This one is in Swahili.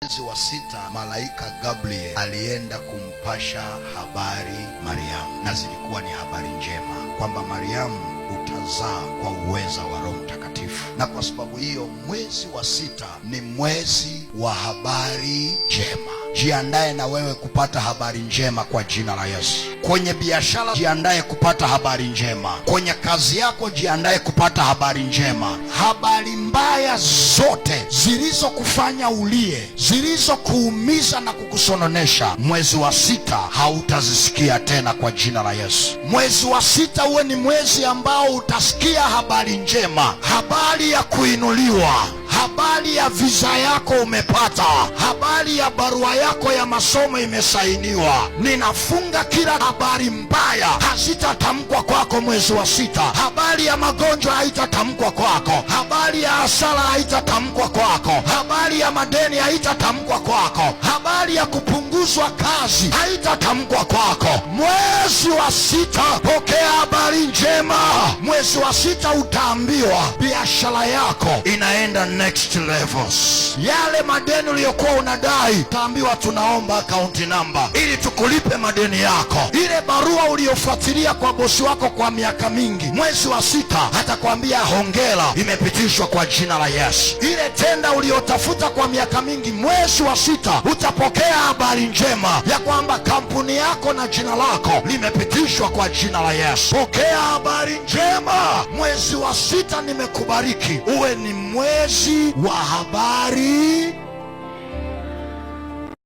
Mwezi wa 6 malaika Gabriel alienda kumpasha habari Mariamu, na zilikuwa ni habari njema kwamba Mariamu utazaa kwa uweza wa Roho Mtakatifu. Na kwa sababu hiyo mwezi wa 6 ni mwezi wa habari njema. Jiandae na wewe kupata habari njema kwa jina la Yesu. Kwenye biashara jiandae kupata habari njema. Kwenye kazi yako jiandae kupata habari njema. Habari mbaya zote zilizokufanya ulie, zilizokuumiza na kukusononesha, mwezi wa 6 hautazisikia tena kwa jina la Yesu. Mwezi wa 6 uwe ni mwezi ambao utasikia habari njema, habari ya kuinuliwa, habari ya visa yako umepata, habari ya barua yako ya masomo imesainiwa. Ninafunga kila habari mbaya hazitatamkwa kwako mwezi wa 6. Habari ya magonjwa haitatamkwa kwako, habari ya hasara haitatamkwa kwako, habari ya madeni haitatamkwa kwako, habari ya kupunguzwa kazi haitatamkwa kwako. Mwezi wa 6 pokea habari njema. Mwezi wa 6 utaambiwa biashara yako inaenda next levels. Yale madeni uliyokuwa unadai utaambiwa tunaomba account number ili tukulipe madeni yako. Ile barua uliyofuatilia kwa bosi wako kwa miaka mingi, mwezi wa 6 atakwambia hongera, imepitishwa kwa jina la Yesu. Ile tenda uliyotafuta kwa miaka mingi, mwezi wa 6 utapokea habari njema ya kwamba kampuni yako na jina lako limepitishwa kwa jina la Yesu. Pokea habari njema. Mwezi wa 6 nimekubariki uwe ni mwezi wa habari